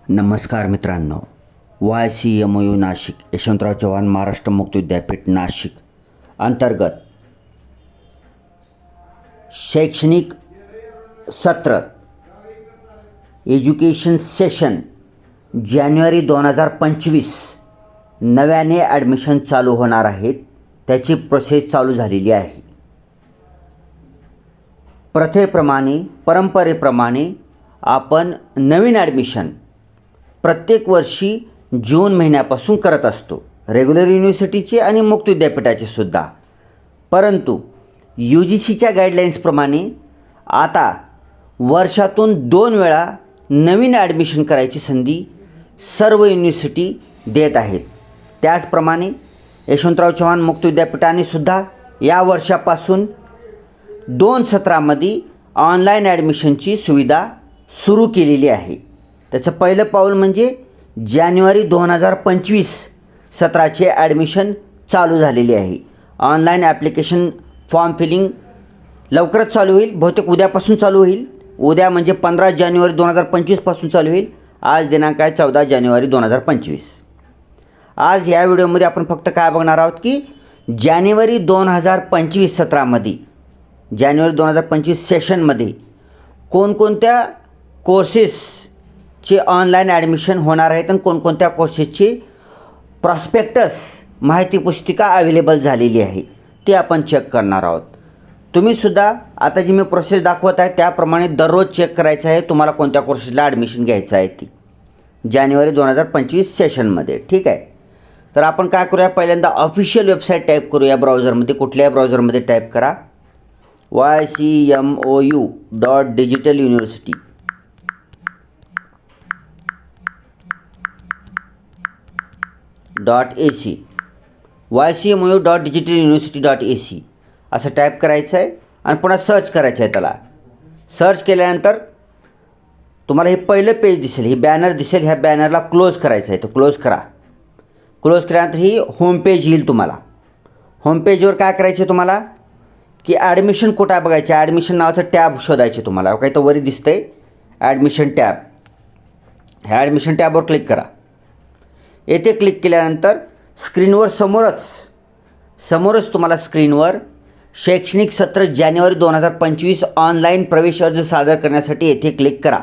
नमस्कार मित्रांनो, YCMOU नाशिक यशवंतराव चव्हाण महाराष्ट्र मुक्त विद्यापीठ नाशिक अंतर्गत शैक्षणिक सत्र एज्युकेशन सेशन जानेवारी 2025 नव्याने ॲडमिशन चालू होणार आहेत. त्याची प्रोसेस चालू झालेली आहे. प्रथेप्रमाणे परंपरेप्रमाणे आपण नवीन ॲडमिशन प्रत्येक वर्षी जून महिन्यापासून करत असतो, रेग्युलर युनिव्हर्सिटीचे आणि मुक्त विद्यापीठाचे सुद्धा. परंतु UGCच्या गाईडलाईन्सप्रमाणे आता वर्षातून 2 वेळा नवीन ॲडमिशन करायची संधी सर्व युनिव्हर्सिटी देत आहेत. त्याचप्रमाणे यशवंतराव चव्हाण मुक्त विद्यापीठाने सुद्धा या वर्षापासून 2 सत्रामध्ये ऑनलाईन ॲडमिशनची सुविधा सुरू केलेली आहे. त्याचं पहिलं पाऊल म्हणजे जानेवारी 2025 सत्राचे ॲडमिशन चालू झालेले आहे. ऑनलाईन ॲप्लिकेशन फॉर्म फिलिंग लवकरच चालू होईल. बहुतेक उद्यापासून चालू होईल. उद्या म्हणजे 15 जानेवारी 2025 पासून चालू होईल. आज दिनांक आहे 14 जानेवारी 2025. आज या व्हिडिओमध्ये आपण फक्त काय बघणार आहोत की जानेवारी 2025 सत्रामध्ये जानेवारी 2025 सेशनमध्ये कोणकोणत्या कोर्सेसचे ऑनलाईन ॲडमिशन होणार आहेत आणि कोणकोणत्या कोर्सेसची प्रॉस्पेक्टस माहिती पुस्तिका अवेलेबल झालेली आहे ते आपण चेक करणार आहोत. तुम्हीसुद्धा आता जी मी प्रोसेस दाखवत आहे त्याप्रमाणे दररोज चेक करायचं आहे तुम्हाला कोणत्या कोर्सेसला ॲडमिशन घ्यायचं आहे ती जानेवारी 2025 सेशनमध्ये. ठीक आहे. तर आपण काय करूया, पहिल्यांदा ऑफिशियल वेबसाईट टाईप करूया ब्राउझरमध्ये. कुठल्याही ब्राउझरमध्ये टाईप करा YCMOU.digitaluniversity.ac YCMOU.digitaluniversity.ac असं टाईप करायचं आहे आणि पुन्हा सर्च करायचं आहे. त्याला सर्च केल्यानंतर तुम्हाला हे पहिलं पेज दिसेल, ही बॅनर दिसेल. ह्या बॅनरला क्लोज करायचं आहे. तर क्लोज करा. क्लोज केल्यानंतर ही होम पेज येईल. तुम्हाला होम पेजवर काय करायचं आहे तुम्हाला की ॲडमिशन कुठं आहे बघायचं. ॲडमिशन नावाचं टॅब शोधायचे तुम्हाला. काही तर वरी दिसतं आहे ॲडमिशन टॅब. ह्या ॲडमिशन टॅबवर क्लिक करा. येथे क्लिक केल्यानंतर स्क्रीनवर समोरच तुम्हाला स्क्रीनवर शैक्षणिक सत्र जानेवारी 2025 ऑनलाईन प्रवेश अर्ज सादर करण्यासाठी येथे क्लिक करा.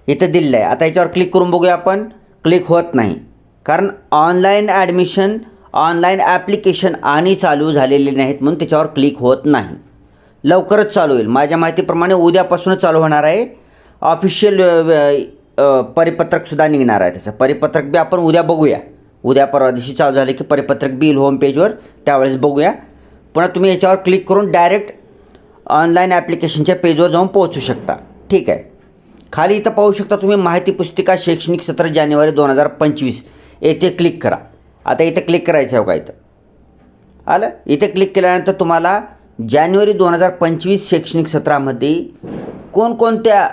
इथं दिलेलं आहे. आता याच्यावर क्लिक करून बघूया आपण. क्लिक होत नाही कारण ऑनलाईन ॲडमिशन ऑनलाईन ॲप्लिकेशन आणि चालू झालेले नाहीत म्हणून त्याच्यावर क्लिक होत नाही. लवकरच चालू होईल. माझ्या माहितीप्रमाणे उद्यापासूनच चालू होणार आहे. ऑफिशियल परिपत्रकसुद्धा निघणार आहे. त्याचं परिपत्रक बी आपण उद्या बघूया. उद्या परवा दिवशी चालू झाले की परिपत्रक बी येईल होम पेजवर, त्यावेळेस बघूया. पुन्हा तुम्ही याच्यावर क्लिक करून डायरेक्ट ऑनलाईन ॲप्लिकेशनच्या पेजवर जाऊन पोहोचू शकता. ठीक आहे. खाली इथं पाहू शकता तुम्ही माहिती पुस्तिका शैक्षणिक सत्र जानेवारी 2025 येथे क्लिक करा. आता इथे क्लिक करायचं आहे का इथं आलं. इथे क्लिक केल्यानंतर तुम्हाला जानेवारी 2025 शैक्षणिक सत्रामध्ये कोणकोणत्या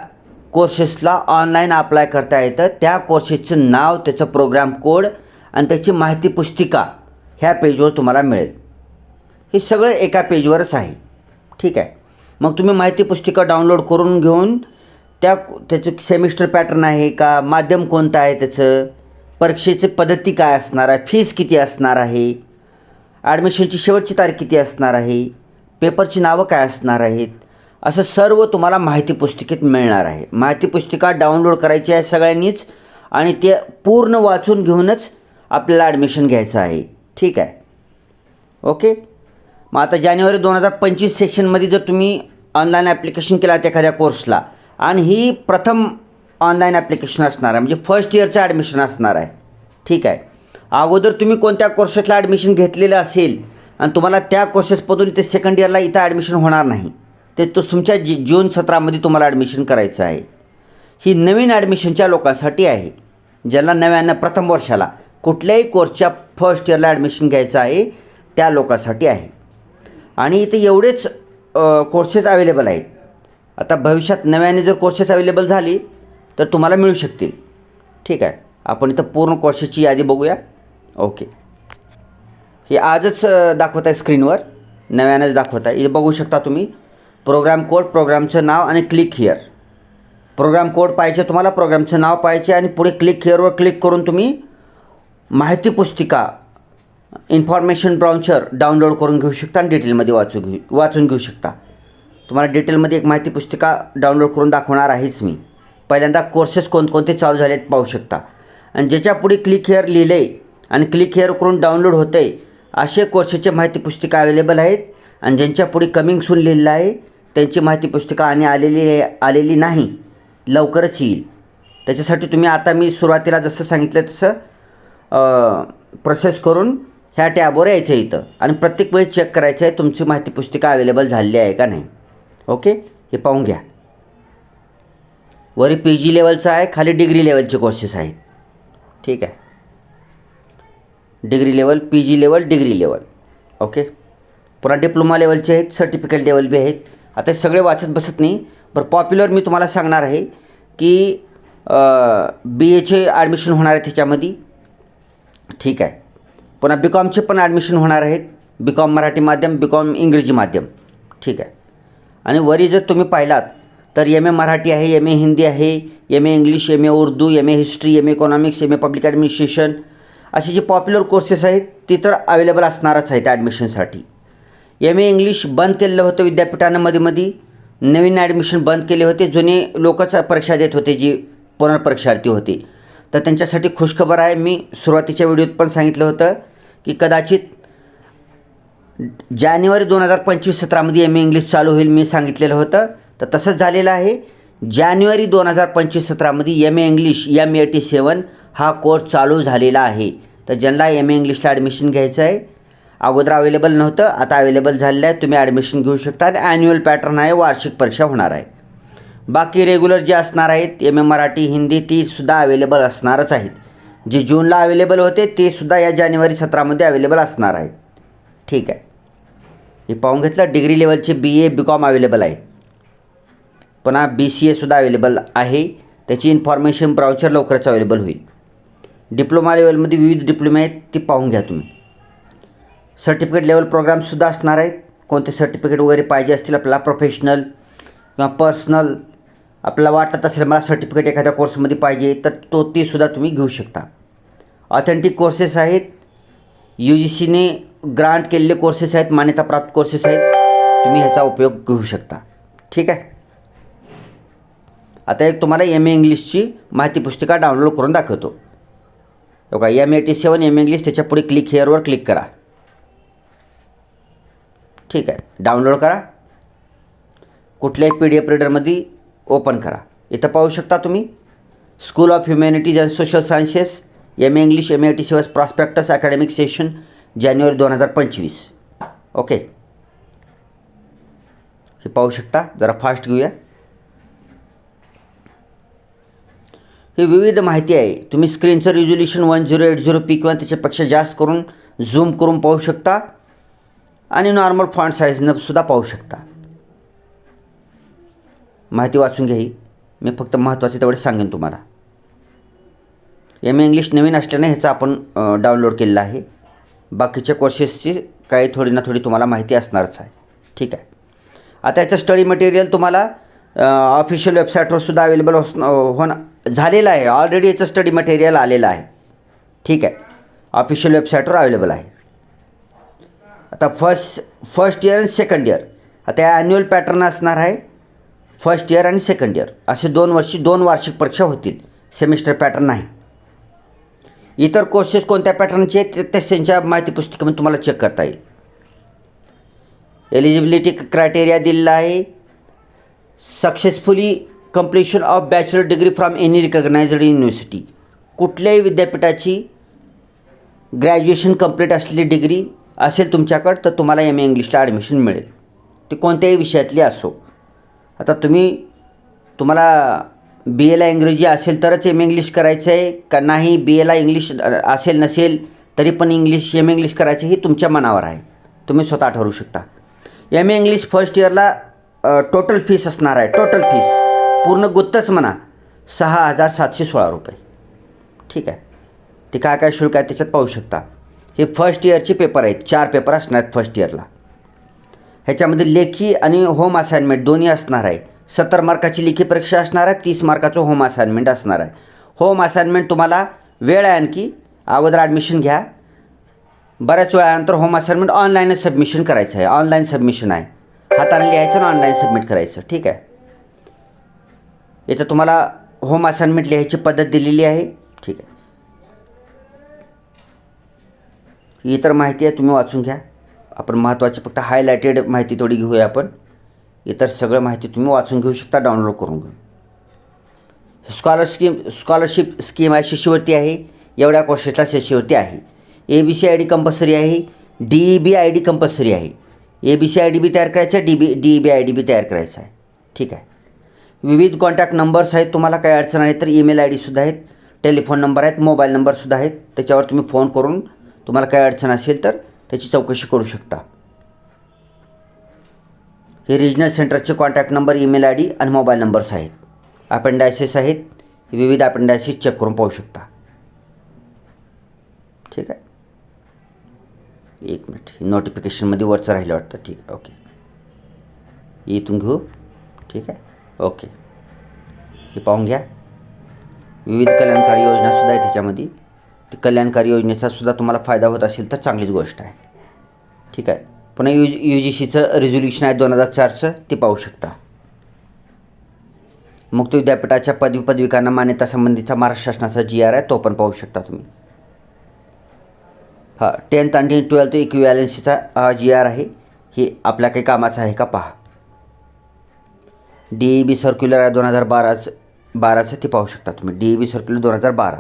कोर्सेसला ऑनलाईन अप्लाय करता येतं त्या कोर्सेसचं नाव, त्याचं प्रोग्राम कोड आणि त्याची माहिती पुस्तिका ह्या पेजवर तुम्हाला मिळेल. हे सगळं एका पेजवरच आहे. ठीक आहे. मग तुम्ही माहिती पुस्तिका डाउनलोड करून घेऊन त्याचं सेमिस्टर पॅटर्न आहे का, माध्यम कोणतं आहे, त्याचं परीक्षेची पद्धती काय असणार आहे, फीस किती असणार आहे, ॲडमिशनची शेवटची तारीख किती असणार आहे, पेपरची नावं काय असणार आहेत, असं सर्व तुम्हाला माहिती पुस्तिकेत मिळणार आहे. माहिती पुस्तिका डाउनलोड करायची आहे सगळ्यांनीच आणि ते पूर्ण वाचून घेऊनच आपल्याला ॲडमिशन घ्यायचं आहे. ठीक आहे. ओके. मग आता जानेवारी 2025 सेशनमध्ये जर तुम्ही ऑनलाईन ॲप्लिकेशन केलात एखाद्या कोर्सला आणि ही प्रथम ऑनलाईन ॲप्लिकेशन असणार आहे म्हणजे फर्स्ट इयरचं ॲडमिशन असणार आहे. ठीक आहे. अगोदर तुम्ही कोणत्या कोर्सेसला ॲडमिशन घेतलेलं असेल आणि तुम्हाला त्या कोर्सेसमधून इथे सेकंड इयरला इथं ॲडमिशन होणार नाही, ते तो तुमच्या जून सत्रामध्ये तुम्हाला ॲडमिशन करायचं आहे. ही नवीन ॲडमिशनच्या लोकांसाठी आहे. ज्यांना नव्यानं प्रथम वर्षाला कुठल्याही कोर्सच्या फर्स्ट इयरला ॲडमिशन घ्यायचं आहे त्या लोकांसाठी आहे. आणि इथे एवढेच कोर्सेस अवेलेबल आहेत. आता भविष्यात नव्याने जर कोर्सेस अवेलेबल झाली तर तुम्हाला मिळू शकतील. ठीक आहे. आपण इथं पूर्ण कोर्सेसची यादी बघूया. ओके. हे आजच दाखवत आहे स्क्रीनवर, नव्यानंच दाखवत आहे. इथे बघू शकता तुम्ही प्रोग्राम कोड, प्रोग्रामचं नाव आणि क्लिक हिअर. प्रोग्राम कोड पाहिजे तुम्हाला, प्रोग्रामचं नाव पाहिजे आणि पुढे क्लिक हिअरवर क्लिक करून तुम्ही माहिती पुस्तिका इन्फॉर्मेशन ब्राउचर डाउनलोड करून घेऊ शकता आणि डिटेलमध्ये वाचून घेऊ शकता. तुम्हाला डिटेलमध्ये एक माहिती पुस्तिका डाउनलोड करून दाखवणार आहेच मी. पहिल्यांदा कोर्सेस कोणकोणते चालू झाले आहेत पाहू शकता आणि ज्याच्या पुढे क्लिक हिअर लिहिलं आहे आणि क्लिक हिअर करून डाउनलोड होतं आहे असे कोर्सेसचे माहिती पुस्तिका अवेलेबल आहेत. आणि ज्यांच्या पुढे कमिंग सून लिहिलेलं आहे त्यांची माहिती पुस्तिका आणि आलेली नाही, लवकरच येईल. त्याच्यासाठी तुम्ही आता मी सुरुवातीला जसं सांगितलं तसं प्रोसेस करून ह्या टॅबवर यायचं इथं आणि प्रत्येक वेळी चेक करायचं आहे तुमची माहिती पुस्तिका अवेलेबल झालेली आहे का नाही. ओके, हे पाहून घ्या. वरी PG लेवलचं आहे, खाली डिग्री लेवलचे कोर्सेस आहेत. ठीक आहे, degree level, PG level, degree level. Okay, पुन्हा डिप्लोमा लेवलचे आहेत, सर्टिफिकेट लेवल बी आहेत. आता हे सगळे वाचत बसत नाही. बरं, पॉप्युलर मी तुम्हाला सांगणार आहे की BAचे ॲडमिशन होणार आहे त्याच्यामध्ये. ठीक आहे, पुन्हा BCOMचे पण ॲडमिशन होणार आहेत. BCOM मराठी माध्यम, BCOM इंग्रजी माध्यम. ठीक आहे, आणि वरी जर तुम्ही पाहिलात तर MA मराठी आहे, MA हिंदी आहे, MA English, MA Urdu, MA history, MA economics, MA public administration असे जे पॉप्युलर कोर्सेस आहेत ते तर अवेलेबल असणारच आहेत ॲडमिशनसाठी. MA इंग्लिश बंद केलेलं होतं विद्यापीठानं मध्ये नवीन ॲडमिशन बंद केले होते. जुने लोकच परीक्षा देत होते जी पुनर्परीक्षार्थी होते, तर त्यांच्यासाठी खुशखबर आहे. मी सुरुवातीच्या व्हिडिओत पण सांगितलं होतं की कदाचित जानेवारी 2025-17मध्ये MA इंग्लिश चालू होईल मी सांगितलेलं होतं, तर तसंच झालेलं आहे. जानेवारी 2025-17मध्ये MA इंग्लिश M87 हा कोर्स चालू झालेला आहे. तर ज्यांना MA इंग्लिशला ॲडमिशन घ्यायचं आहे, अगोदर अवेलेबल नव्हतं, आता अवेलेबल झालेलं आहे, तुम्ही ॲडमिशन घेऊ शकता. आणि ॲन्युअल पॅटर्न आहे, वार्षिक परीक्षा होणार आहे. बाकी रेग्युलर जे असणार आहेत MA मराठी, हिंदी तीसुद्धा अवेलेबल असणारच आहेत. जे जूनला अवेलेबल होते ते सुद्धा या जानेवारी 17मध्ये अवेलेबल असणार आहेत. ठीक आहे, हे पाहून घेतलं. डिग्री लेवलचे BA BCOM अवेलेबल आहे. पुन्हा BCAसुद्धा अवेलेबल आहे. त्याची इन्फॉर्मेशन ब्राउचर लवकरच अवेलेबल होईल. डिप्लोमा लेवलमध्ये विविध डिप्लोमे आहेत, ते पाहून घ्या तुम्ही. सर्टिफिकेट लेवल प्रोग्रामसुद्धा असणार आहेत. कोणते सर्टिफिकेट वगैरे पाहिजे असतील आपल्याला, प्रोफेशनल किंवा पर्सनल, आपल्याला वाटत असेल मला सर्टिफिकेट एखाद्या कोर्समध्ये पाहिजे तर तीसुद्धा तुम्ही घेऊ शकता. ऑथेंटिक कोर्सेस आहेत, UGCने ग्रांट केलेले कोर्सेस आहेत, मान्यताप्राप्त कोर्सेस आहेत, तुम्ही ह्याचा उपयोग घेऊ शकता. ठीक आहे, आता एक तुम्हाला MA इंग्लिशची माहिती पुस्तिका डाउनलोड करून दाखवतो. बघा, M87 MA इंग्लिश, त्याच्या पुढे क्लिक हिअरवर क्लिक करा. ठीक आहे, डाउनलोड करा. कुठल्याही PDF रीडरमध्ये ओपन करा. इथं पाहू शकता तुम्ही school of humanities and social sciences MA English M87 prospectus academic session January 2025. Okay, हे पाहू शकता. जरा फास्ट घेऊया. ही विविध माहिती आहे. तुम्ही स्क्रीनचं रिझोल्युशन 1080p किंवा त्याच्यापेक्षा जास्त करून झूम करून पाहू शकता आणि नॉर्मल फॉन्ट साईजनं सुद्धा पाहू शकता. माहिती वाचून घ्या. मी फक्त महत्त्वाचे तेवढे सांगेन तुम्हाला. MA इंग्लिश नवीन असल्याने ह्याचा आपण डाउनलोड केलेला आहे. बाकीच्या कोर्सेसची काही थोडी ना थोडी तुम्हाला माहिती असणारच आहे. ठीक आहे, आता याचं स्टडी मटेरियल तुम्हाला ऑफिशियल वेबसाईटवर सुद्धा अवेलेबल झालेलं आहे. ऑलरेडी याचं स्टडी मटेरियल आलेलं आहे. ठीक आहे, ऑफिशियल वेबसाईटवर अवेलेबल आहे. आता फर्स्ट इयर आणि सेकंड इयर, आता या ॲन्युअल पॅटर्न असणार आहे. फर्स्ट इयर आणि सेकंड इयर असे 2 वार्षिक परीक्षा होतील, सेमिस्टर पॅटर्न नाही. इतर कोर्सेस कोणत्या पॅटर्नचे आहेत ते त्यांच्या माहिती पुस्तिकेमध्ये तुम्हाला चेक करता येईल. एलिजिबिलिटी क्रायटेरिया दिलेला आहे. Successfully completion of bachelor degree from any recognised university, कुठल्याही विद्यापीठाची ग्रॅज्युएशन कंप्लीट असलेली डिग्री असेल तुमच्याकडं तर तुम्हाला MA इंग्लिशला ॲडमिशन मिळेल, ते कोणत्याही विषयातली असो. आता तुम्हाला BAला इंग्रजी असेल तरच MA इंग्लिश करायचं आहे का नाही, BAला इंग्लिश असेल नसेल तरी पण MA इंग्लिश करायचं हे तुमच्या मनावर आहे, तुम्ही स्वतः ठरवू शकता. MA इंग्लिश फर्स्ट इयरला टोटल फीस असणार आहे. टोटल फीस पूर्ण गुत्तच म्हणा 6,716 रुपये. ठीक आहे, ते काय काय शुल्क आहे त्याच्यात पाहू शकता. हे फर्स्ट इयरचे पेपर आहेत, 4 पेपर असणार आहेत फर्स्ट इयरला. ह्याच्यामध्ये लेखी आणि होम असाइनमेंट दोन्ही असणार आहे. 70 मार्काची लेखी परीक्षा असणार आहे, 30 मार्काचं होम असाइनमेंट असणार आहे. होम असाइनमेंट तुम्हाला वेळ आहे आणखी, अगोदर ॲडमिशन घ्या. बऱ्याच वेळानंतर होम असाइनमेंट ऑनलाईनच सबमिशन करायचं आहे. ऑनलाईन सबमिशन आहे, हाताने लिहायचं आणि ऑनलाईन सबमिट करायचं. ठीक आहे. इथं तुम्हाला होम असाइनमेंट लिहायची पद्धत दिलेली आहे. ठीक आहे. ही इतर माहिती आहे, तुम्ही वाचून घ्या. आपण महत्त्वाची फक्त हायलायटेड माहिती थोडी घेऊया आपण. इतर सगळं माहिती तुम्ही वाचून घेऊ शकता, डाउनलोड करून घेऊ. स्कॉलरशिप स्कीम आहे, शिष्यवृत्ती आहे. एवढ्या कोर्सेसला शिष्यवृत्ती आहे. ABC ID कंपल्सरी आहे, DEB ID कंपल्सरी आहे. ABC ID बी तयार करायचा आहे, DEB ID बी तयार करायचा आहे. ठीक आहे. विविध कॉन्टॅक्ट नंबर्स आहेत. तुम्हाला काही अडचण आहे तर ईमेल ID सुद्धा आहेत, टेलिफोन नंबर आहेत, मोबाईल नंबरसुद्धा आहेत. त्याच्यावर तुम्ही फोन करून तुम्हाला काही अडचण असेल तर त्याची चौकशी करू शकता. हे रिजनल सेंटरचे कॉन्टॅक्ट नंबर, ईमेल ID आणि मोबाईल नंबर्स आहेत. अपेंडायसिस आहेत, विविध अपेंडायसिस चेक करून पाहू शकता. ठीक आहे. एक मिनिट, नोटिफिकेशनमध्ये वरचं राहिलं वाटतं. ठीक आहे. ओके, इथून घेऊ. ठीक आहे. ओके, हे पाहून घ्या. विविध कल्याणकारी योजनासुद्धा आहे त्याच्यामध्ये. ते कल्याणकारी योजनेचा सुद्धा तुम्हाला फायदा होत असेल तर चांगलीच गोष्ट आहे. ठीक आहे. पुन्हा UGCचं रिझोल्युशन आहे 2004चं, ते पाहू शकता. मुक्त विद्यापीठाच्या पदविकांना मान्यता संबंधीचा महाराष्ट्र शासनाचा GR आहे, तो पण पाहू शकता तुम्ही. 10th आणि 12th इक्विवॅलन्सीचा GR आहे. हे आपल्या काही कामाचं आहे का पहा. DEB सर्क्युलर आहे 2012चं, ते पाहू शकता तुम्ही. DEB सर्क्युलर 2012,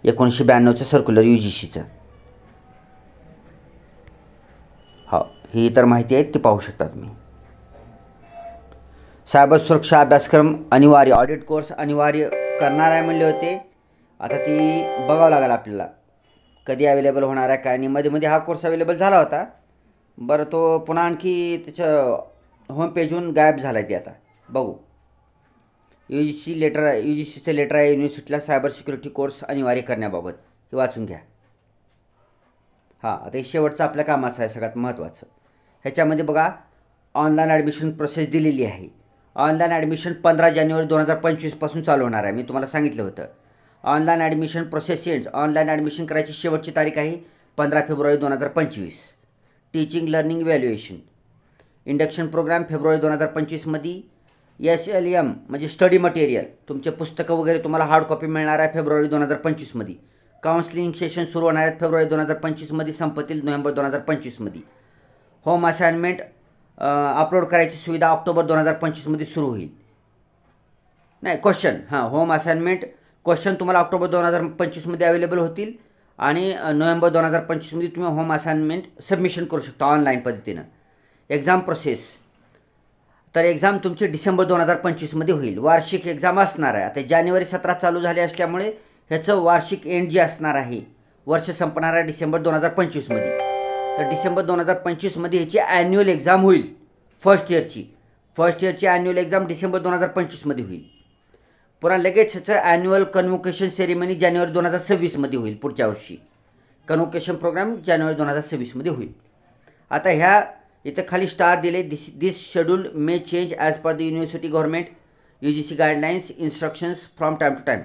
1992चं सर्क्युलर UGCचं. ही इतर माहिती आहे, ती पाहू शकता तुम्ही. सायबर सुरक्षा अभ्यासक्रम अनिवार्य, ऑडिट कोर्स अनिवार्य करणार आहे म्हणले होते. आता ती बघावं लागेल आपल्याला कधी अवेलेबल होणार आहे काय नाही. मध्ये हा कोर्स अवेलेबल झाला होता. बरं, तो पुन्हा आणखी त्याच्या होम पेजहून गायब झाला आहे. ते आता बघू. UGCचं लेटर आहे युनिव्हर्सिटीला सायबर सिक्युरिटी कोर्स अनिवार्य करण्याबाबत. हे वाचून घ्या. आता हे शेवटचं आपल्या कामाचं आहे, सगळ्यात महत्त्वाचं. ह्याच्यामध्ये बघा, ऑनलाईन ॲडमिशन प्रोसेस दिलेली आहे. ऑनलाईन ॲडमिशन 15 जानेवारी 2025पासून चालू होणार आहे. मी तुम्हाला सांगितलं होतं. Online admission process ends, online admission करायची शेवटची तारीख आहे 15 फेब्रुवारी 2025. Teaching learning evaluation induction program फेब्रुवारी 2025मध्ये. SLM म्हणजे स्टडी मटेरियल, तुमचे पुस्तकं वगैरे तुम्हाला हार्ड कॉपी मिळणार आहे फेब्रुवारी 2025मध्ये. काउन्सिलिंग सेशन सुरू होणार आहेत फेब्रुवारी 2025मध्ये, संपतील नोव्हेंबर 2025मध्ये. होम असाइनमेंट अपलोड करायची सुविधा ऑक्टोबर 2025मध्ये सुरू होईल. नाही, होम असाइनमेंट क्वेश्चन तुम्हाला ऑक्टोबर 2025मध्ये अवेलेबल होतील आणि नोव्हेंबर 2025मध्ये तुम्ही होम असाइनमेंट सबमिशन करू शकता ऑनलाईन पद्धतीनं. एक्झाम प्रोसेस, तर एक्झाम तुमची डिसेंबर 2025मध्ये होईल. वार्षिक एक्झाम असणार आहे. आता जानेवारी 17 चालू झाले असल्यामुळे ह्याचं वार्षिक एंड जे असणार आहे, वर्ष संपणार आहे डिसेंबर 2025मध्ये. तर डिसेंबर 2025मध्ये ह्याची ॲन्युअल एक्झाम होईल. फर्स्ट इयरची ॲन्युअल एक्झाम डिसेंबर 2025मध्ये होईल. पुन्हा लगेच ह्याचं ॲन्युअल कन्व्होकेशन सेरेमनी जानेवारी 2026मध्ये होईल. पुढच्या वर्षी कन्व्होकेशन प्रोग्राम जानेवारी 2026मध्ये होईल. आता ह्या इथं खाली स्टार दिले. This schedule may change as per the university government UGC guidelines instructions from time to time.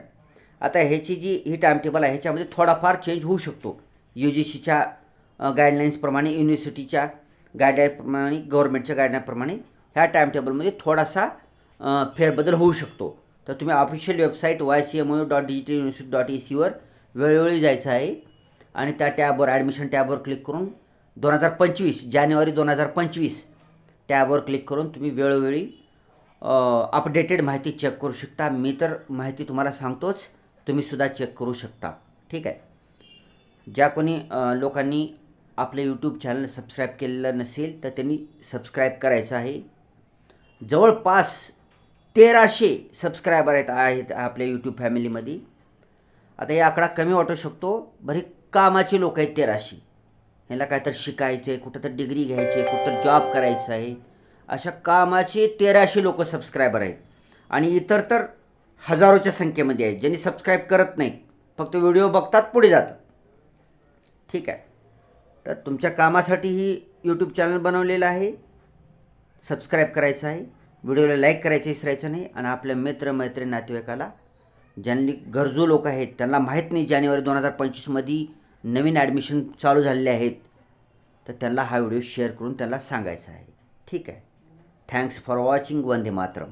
आता ह्याची ही टाईम टेबल आहे, ह्याच्यामध्ये थोडाफार चेंज होऊ शकतो. UGCच्या गाईडलाईन्सप्रमाणे, युनिव्हर्सिटीच्या गाईडलाईनप्रमाणे, गव्हर्नमेंटच्या गाईडलाईनप्रमाणे ह्या टाईम टेबलमध्ये थोडासा फेरबदल होऊ शकतो. तर तुम्ही ऑफिशियल वेबसाईट ycmo.digitaluniversity.ac वर वेळोवेळी जायचं आहे आणि त्या टॅबवर, ॲडमिशन टॅबवर क्लिक करून 2025 जानेवारी 2025 टॅबवर क्लिक करून तुम्ही वेळोवेळी अपडेटेड माहिती चेक करू शकता. मी तर माहिती तुम्हाला सांगतोच, तुम्हीसुद्धा चेक करू शकता. ठीक आहे. ज्या कोणी लोकांनी आपलं यूट्यूब चॅनल सबस्क्राईब केलेलं नसेल तर त्यांनी सबस्क्राईब करायचं आहे. जवळपास 1300 सबस्क्रायबर आहेत आपल्या यूट्यूब फॅमिलीमध्ये. आता हे आकडा कमी वाटू शकतो, बरी कामाचे लोक आहेत 1300. ह्याला काहीतरी शिकायचं आहे, कुठं तर डिग्री घ्यायची आहे, कुठं तर जॉब करायचं आहे, अशा कामाचे 1300 लोक सबस्क्रायबर आहेत. आणि इतर तर हजारोच्या संख्येमध्ये आहेत ज्यांनी सबस्क्राईब करत नाहीत, फक्त व्हिडिओ बघतात, पुढे जातात. ठीक आहे. तर तुमच्या कामासाठी ही यूट्यूब चॅनल बनवलेलं आहे. सबस्क्राईब करायचं आहे. व्हिडिओला लाईक करायचं विसरायचं नाही आणि आपल्या मित्रमैत्रीण नातेवाईकाला ज्यांनी गरजू लोक आहेत त्यांना माहीत नाही जानेवारी 2025मध्ये नवीन ॲडमिशन चालू झालेले आहेत तर त्यांना हा व्हिडिओ शेअर करून त्यांना सांगायचा आहे. ठीक आहे. Thanks for watching. Vande Mataram.